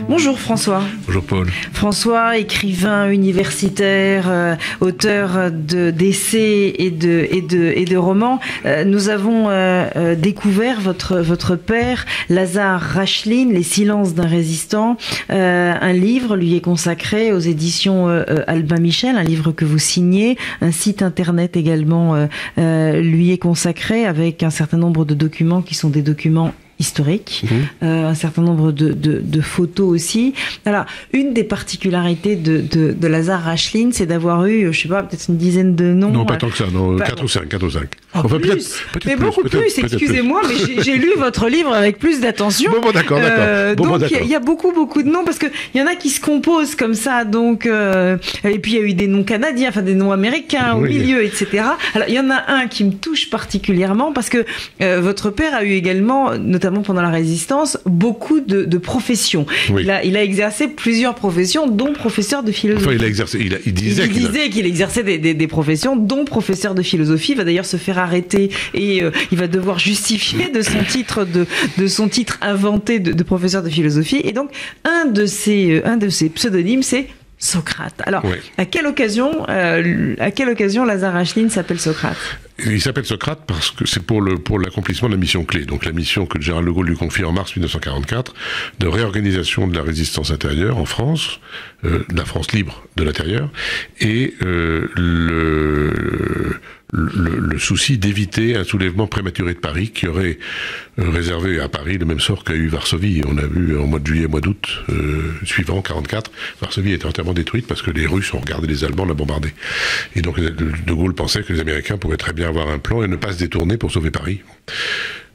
Bonjour François. Bonjour Paul. François, écrivain universitaire, auteur d'essais et de romans. Nous avons découvert votre père, Lazare Rachline, Les silences d'un résistant. Un livre lui est consacré aux éditions Albin Michel, un livre que vous signez. Un site internet également lui est consacré avec un certain nombre de documents qui sont des documents historique, un certain nombre de photos aussi. Alors, une des particularités de Lazare Rachline, c'est d'avoir eu, je sais pas, peut-être une dizaine de noms. Non, pas tant que ça, non, 4 ou 5. Enfin, plus, mais beaucoup plus, excusez-moi, mais j'ai lu votre livre avec plus d'attention. Bon, d'accord. Donc, il y a beaucoup de noms, parce qu'il y en a qui se composent comme ça, donc, et puis il y a eu des noms canadiens, enfin des noms américains au milieu, etc. Alors, il y en a un qui me touche particulièrement, parce que votre père a eu également, notamment pendant la Résistance, beaucoup de professions. Oui. Il a exercé plusieurs professions, dont professeur de philosophie. Enfin, il disait qu'il exerçait des professions, dont professeur de philosophie. Il va d'ailleurs se faire arrêter et il va devoir justifier de son titre inventé de professeur de philosophie. Et donc, un de ses pseudonymes, c'est Socrate. Alors, à quelle occasion Lazare Rachline s'appelle Socrate? Il s'appelle Socrate parce que c'est pour l'accomplissement de la mission clé. Donc la mission que le général de Gaulle lui confie en mars 1944 de réorganisation de la résistance intérieure en France, de la France libre de l'intérieur, et le souci d'éviter un soulèvement prématuré de Paris qui aurait réservé à Paris le même sort qu'a eu Varsovie. On a vu en mois de juillet, mois d'août suivant, 44, Varsovie était entièrement détruite parce que les Russes ont regardé les Allemands la bombarder. Et donc de Gaulle pensait que les Américains pourraient très bien avoir un plan et ne pas se détourner pour sauver Paris.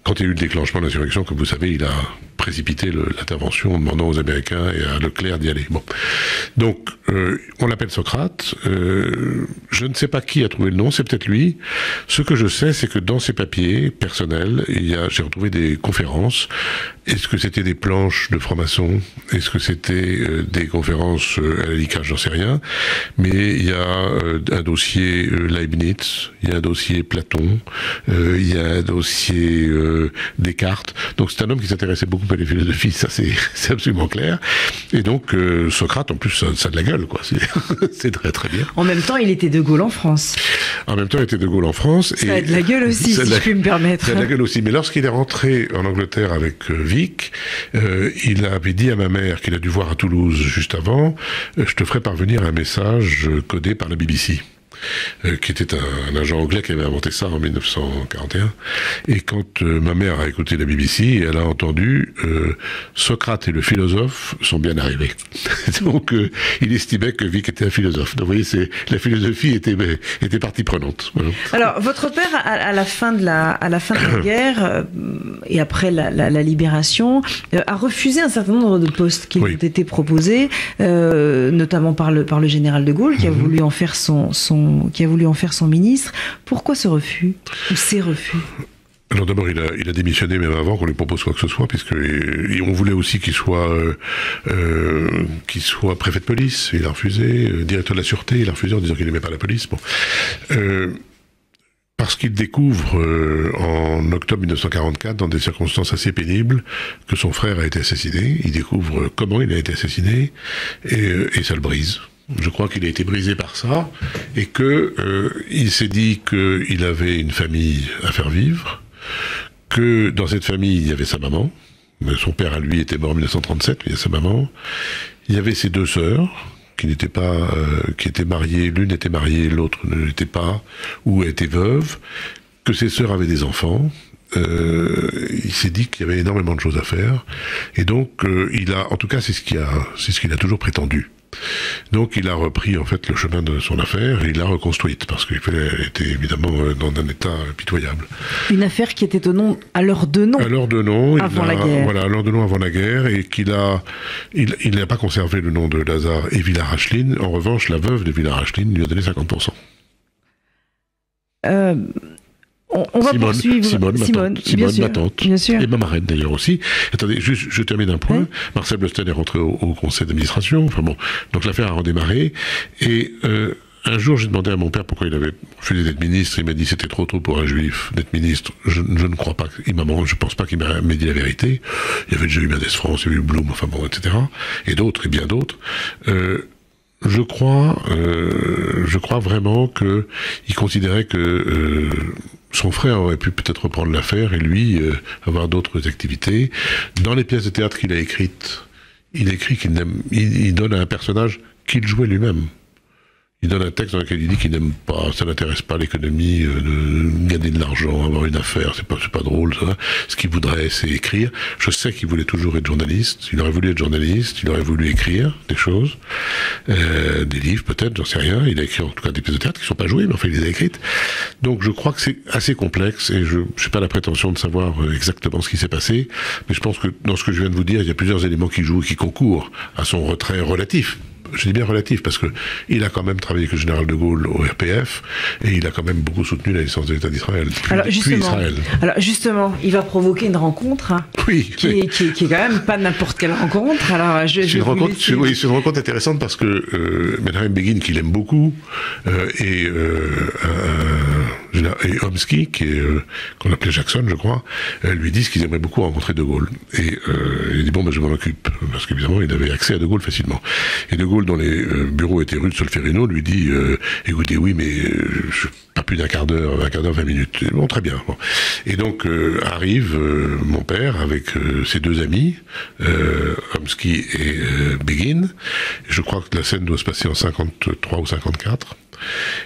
Quand il y a eu le déclenchement de l'insurrection, comme vous savez, il a précipité l'intervention en demandant aux Américains et à Leclerc d'y aller. Bon. Donc, on l'appelle Socrate. Je ne sais pas qui a trouvé le nom, c'est peut-être lui. Ce que je sais, c'est que dans ses papiers personnels, j'ai retrouvé des conférences. Est-ce que c'était des planches de francs-maçons? Est-ce que c'était des conférences à la LICRA? J'en sais rien. Mais il y a un dossier Leibniz, il y a un dossier Platon, il y a un dossier Descartes. Donc c'est un homme qui s'intéressait beaucoup à la philosophie, ça c'est absolument clair. Et donc Socrate, en plus, ça a de la gueule, quoi. C'est très très bien. En même temps, il était de Gaulle en France. En même temps, il était de Gaulle en France. Ça a de la gueule aussi, si je puis me permettre. Ça a de la gueule aussi. Mais lorsqu'il est rentré en Angleterre avec Vic, il avait dit à ma mère qu'il a dû voir à Toulouse juste avant, je te ferai parvenir un message codé par la BBC. Qui était un agent anglais qui avait inventé ça en 1941. Et quand ma mère a écouté la BBC, elle a entendu Socrate et le philosophe sont bien arrivés. Donc il estimait que Vic était un philosophe. Donc vous voyez, la philosophie était partie prenante. Voilà. Alors votre père, à la fin de la guerre et après la libération, a refusé un certain nombre de postes qui lui ont été proposés, notamment par le général de Gaulle, qui a voulu en faire son ministre. Pourquoi ce refus ou ces refus? Alors d'abord, il a démissionné même avant qu'on lui propose quoi que ce soit, puisque on voulait aussi qu'il soit préfet de police. Il a refusé. Directeur de la sûreté, il a refusé en disant qu'il n'aimait pas la police. Bon. Parce qu'il découvre en octobre 1944, dans des circonstances assez pénibles, que son frère a été assassiné. Il découvre comment il a été assassiné et ça le brise. Je crois qu'il a été brisé par ça et que il s'est dit qu'il avait une famille à faire vivre, que dans cette famille il y avait sa maman, son père à lui était mort en 1937, mais il y a sa maman, il y avait ses deux sœurs qui n'étaient pas, qui étaient mariées, l'une était mariée, l'autre ne l'était pas, ou était veuve, que ses sœurs avaient des enfants. Il s'est dit qu'il y avait énormément de choses à faire et donc en tout cas c'est ce qu'il a toujours prétendu. Donc il a repris en fait le chemin de son affaire et il l'a reconstruite parce qu'elle était évidemment dans un état pitoyable. Une affaire qui était à l'heure de nom avant la guerre. Voilà, à l'heure de nom avant la guerre et il n'a pas conservé le nom de Lazare et Villard Rachline. En revanche, la veuve de Villard Rachline lui a donné 50%. On va poursuivre. Simone, ma tante, bien sûr. Et ma marraine d'ailleurs aussi. Attendez, juste, je termine un point. Oui. Marcel Bleustein est rentré au conseil d'administration. Enfin bon, donc l'affaire a redémarré. Et un jour, j'ai demandé à mon père pourquoi il avait refusé d'être ministre. Il m'a dit c'était trop tôt pour un juif d'être ministre. Je ne crois pas. Je pense pas qu'il m'ait dit la vérité. Il y avait déjà eu Mendes France, il y avait eu Blum, enfin bon, etc. Et d'autres, et bien d'autres. Je crois vraiment que il considérait que son frère aurait pu peut-être reprendre l'affaire et lui avoir d'autres activités. Dans les pièces de théâtre qu'il a écrites, il écrit il donne à un personnage qu'il jouait lui-même. Il donne un texte dans lequel il dit qu'il n'aime pas, ça n'intéresse pas l'économie, de gagner de l'argent, avoir une affaire, c'est pas drôle, ça. Ce qu'il voudrait, c'est écrire. Je sais qu'il voulait toujours être journaliste. Il aurait voulu être journaliste, il aurait voulu écrire des choses, des livres peut-être, j'en sais rien. Il a écrit en tout cas des pièces de théâtre qui sont pas jouées, mais enfin il les a écrites. Donc je crois que c'est assez complexe et je n'ai pas la prétention de savoir exactement ce qui s'est passé, mais je pense que dans ce que je viens de vous dire, il y a plusieurs éléments qui jouent et qui concourent à son retrait relatif. Je dis bien relatif parce que il a quand même travaillé avec le général de Gaulle au RPF et il a quand même beaucoup soutenu la naissance de l'État d'Israël. Puis Israël. Alors justement, il va provoquer une rencontre qui est quand même pas n'importe quelle rencontre. Alors c'est une rencontre intéressante parce que Menachem Begin, qu'il aime beaucoup, et Chomsky, qu'on appelait Jackson, je crois, lui disent qu'ils aimeraient beaucoup rencontrer de Gaulle. Et il dit bon, je m'en occupe parce qu'évidemment il avait accès à de Gaulle facilement. Et de Gaulle, dont les bureaux étaient rue de Solferino, lui dit écoutez, oui, mais pas plus d'un quart d'heure, 20 minutes. Bon, très bien. Bon. Et donc arrive mon père avec ses deux amis, Chomsky et Begin. Je crois que la scène doit se passer en 53 ou 54.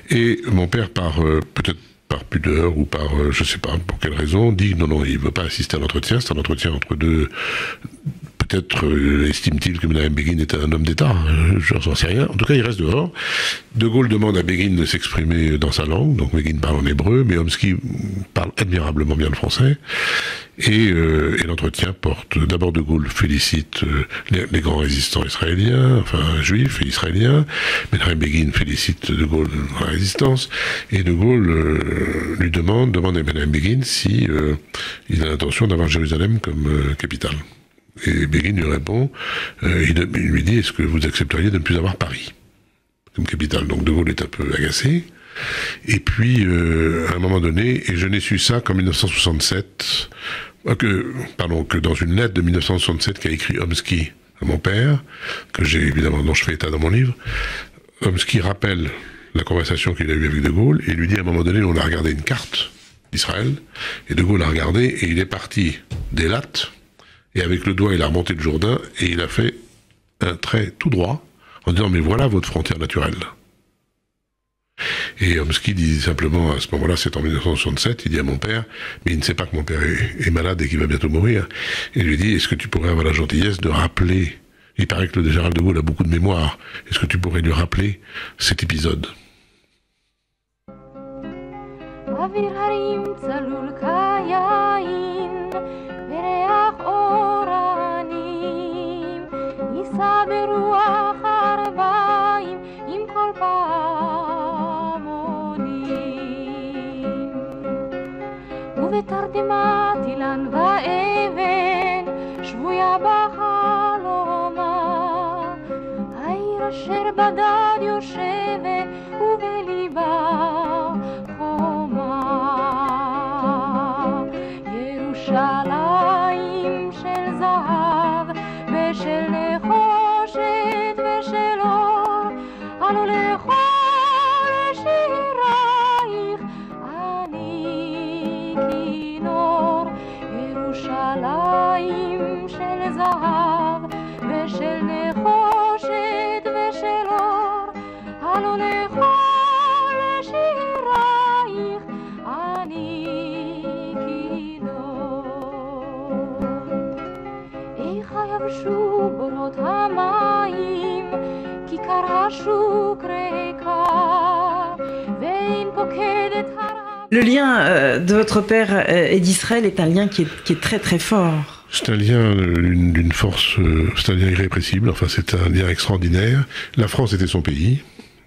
Et mon père, peut-être par pudeur ou par, je sais pas pour quelle raison, dit non, il ne veut pas assister à l'entretien. C'est un entretien entre deux. Peut-être estime-t-il que Menachem Begin est un homme d'État, je n'en sais rien. En tout cas, il reste dehors. De Gaulle demande à Begin de s'exprimer dans sa langue, donc Begin parle en hébreu, mais Chomsky parle admirablement bien le français. Et l'entretien porte, d'abord de Gaulle félicite les grands résistants israéliens, enfin juifs et israéliens. Menachem Begin félicite de Gaulle dans la résistance. Et de Gaulle demande à Menachem Begin si il a l'intention d'avoir Jérusalem comme capitale. Et Begin lui répond, il lui dit, est-ce que vous accepteriez de ne plus avoir Paris comme capitale? Donc De Gaulle est un peu agacé. Et puis, à un moment donné, et je n'ai su ça qu'en 1967, que dans une lettre de 1967 qu'a écrit Chomsky à mon père, dont je fais état dans mon livre, Chomsky rappelle la conversation qu'il a eue avec De Gaulle, et lui dit à un moment donné, on a regardé une carte d'Israël, et De Gaulle a regardé, et il est parti d'Eilat, et avec le doigt, il a remonté le Jourdain et il a fait un trait tout droit en disant « mais voilà votre frontière naturelle ». Et Chomsky dit simplement, à ce moment-là, c'est en 1967, il dit à mon père « mais il ne sait pas que mon père est malade et qu'il va bientôt mourir ». Et il lui dit « est-ce que tu pourrais avoir la gentillesse de rappeler ». Il paraît que le général de Gaulle a beaucoup de mémoire. Est-ce que tu pourrais lui rappeler cet épisode ? ברוח ארבעים עם כל פעמונים ובתרדמת אילן ואבן שבויה בחלומה העיר אשר בדד יושבת ובליבה חומה ירושלים של זהב ושל נחושת ושל אור עלו לכל שירייך אני כינור ירושלים של זהב ושל נחושת ושל אור עלו לכל שירייך אני כינור איך יבשו בורות המים כיכר השוק ריקה ואין פוקדת Le lien de votre père et d'Israël est un lien qui est très très fort. C'est un lien d'une force, c'est un lien irrépressible, enfin c'est un lien extraordinaire. La France était son pays,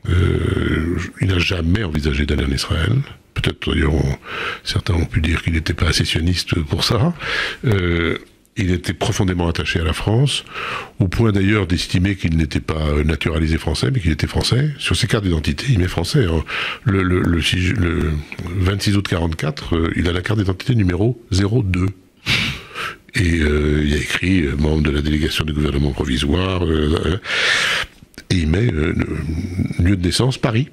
il n'a jamais envisagé d'aller en Israël. Peut-être d'ailleurs certains ont pu dire qu'il n'était pas assez sioniste pour ça. Il était profondément attaché à la France, au point d'ailleurs d'estimer qu'il n'était pas naturalisé français, mais qu'il était français. Sur ses cartes d'identité, il met français. Le 26 août 44, il a la carte d'identité numéro 02. Et il y a écrit membre de la délégation du gouvernement provisoire, et il met lieu de naissance Paris.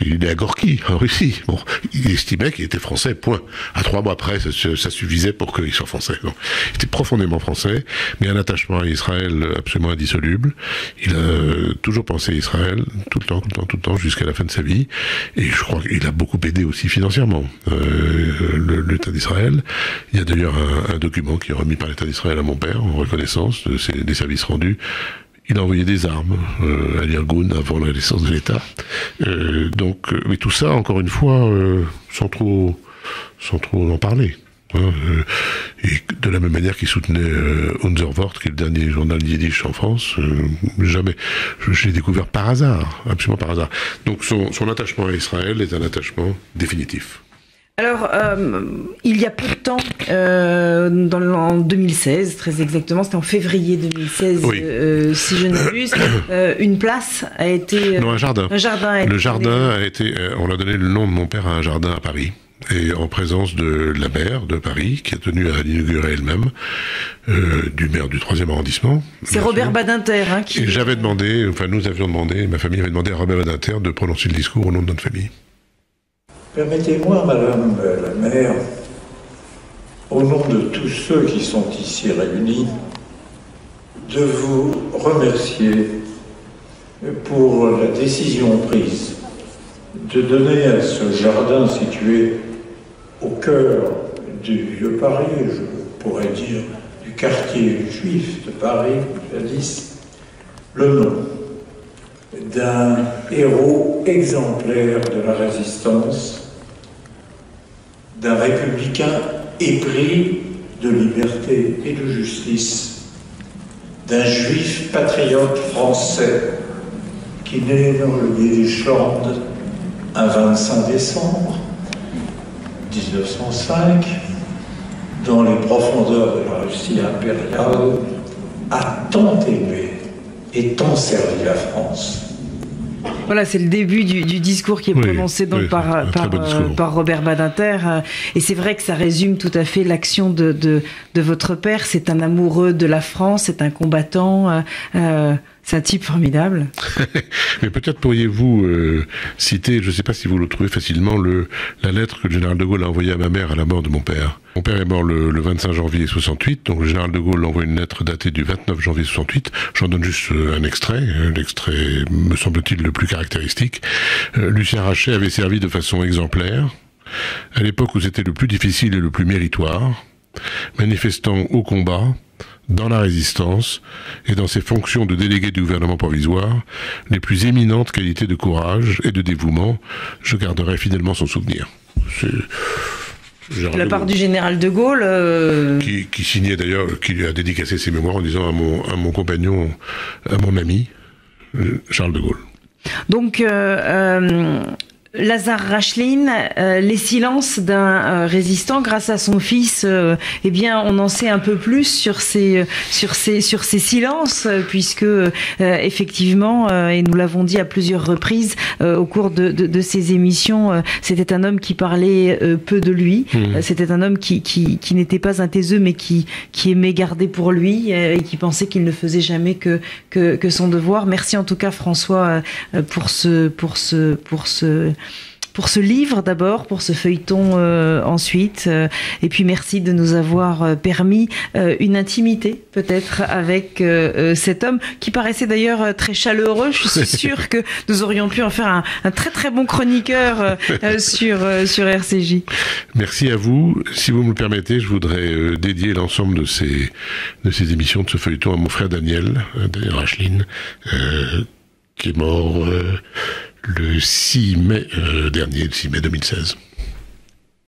Il est à Gorky, en Russie. Bon, il estimait qu'il était français, point. À 3 mois près, ça suffisait pour qu'il soit français. Donc, il était profondément français, mais un attachement à Israël absolument indissoluble. Il a toujours pensé à Israël, tout le temps, jusqu'à la fin de sa vie. Et je crois qu'il a beaucoup aidé aussi financièrement l'État d'Israël. Il y a d'ailleurs un document qui est remis par l'État d'Israël à mon père, en reconnaissance des services rendus. Il a envoyé des armes à l'Irgun avant la naissance de l'État. Mais tout ça, encore une fois, sans trop en parler. Et de la même manière qu'il soutenait Unser Wort, qui est le dernier journal yiddish en France, jamais. Je l'ai découvert par hasard, absolument par hasard. Donc son attachement à Israël est un attachement définitif. Alors, il y a peu de temps, en 2016, très exactement, c'était en février 2016, oui. Si je n'abuse, une place a été... Non, un jardin. Le jardin a été... on a donné le nom de mon père à un jardin à Paris, et en présence de la maire de Paris, qui a tenu à l'inaugurer elle-même, du maire du 3e arrondissement. C'est Robert Badinter, qui... Et j'avais demandé, nous avions demandé, ma famille avait demandé à Robert Badinter de prononcer le discours au nom de notre famille. Permettez-moi, Madame la maire, au nom de tous ceux qui sont ici réunis, de vous remercier pour la décision prise de donner à ce jardin situé au cœur du vieux Paris, je pourrais dire du quartier juif de Paris, jadis, le nom d'un héros exemplaire de la résistance, d'un républicain épris de liberté et de justice, d'un juif patriote français qui naît dans le Yiddischland un 25 décembre 1905, dans les profondeurs de la Russie impériale, a tant aimé et tant servi la France. Voilà, c'est le début du discours qui est prononcé donc par Robert Badinter. Et c'est vrai que ça résume tout à fait l'action de votre père. C'est un amoureux de la France, c'est un combattant. C'est un type formidable. Mais peut-être pourriez-vous citer, je ne sais pas si vous le trouvez facilement, la lettre que le général de Gaulle a envoyée à ma mère à la mort de mon père. Mon père est mort le 25 janvier 68, donc le général de Gaulle envoie une lettre datée du 29 janvier 68. J'en donne juste un extrait, l'extrait me semble-t-il le plus caractéristique. Lucien Rachet avait servi de façon exemplaire, à l'époque où c'était le plus difficile et le plus méritoire, manifestant au combat, dans la résistance et dans ses fonctions de délégué du gouvernement provisoire, les plus éminentes qualités de courage et de dévouement. Je garderai fidèlement son souvenir. De la part du général de Gaulle... Qui signait d'ailleurs, qui lui a dédicacé ses mémoires en disant à mon compagnon, à mon ami, Charles de Gaulle. Donc... Lazare Rachline, les silences d'un résistant, grâce à son fils, eh bien, on en sait un peu plus sur ces silences, puisque effectivement, et nous l'avons dit à plusieurs reprises au cours de ces émissions, c'était un homme qui parlait peu de lui. C'était un homme qui n'était pas un taiseux, mais qui aimait garder pour lui et qui pensait qu'il ne faisait jamais que son devoir. Merci en tout cas, François, pour ce livre d'abord, pour ce feuilleton ensuite, et puis merci de nous avoir permis une intimité peut-être avec cet homme qui paraissait d'ailleurs très chaleureux. Je suis sûre que nous aurions pu en faire un très très bon chroniqueur sur RCJ. Merci à vous. Si vous me le permettez, je voudrais dédier l'ensemble de ces émissions, de ce feuilleton à mon frère Daniel Rachline, qui est mort le 6 mai dernier, le 6 mai 2016.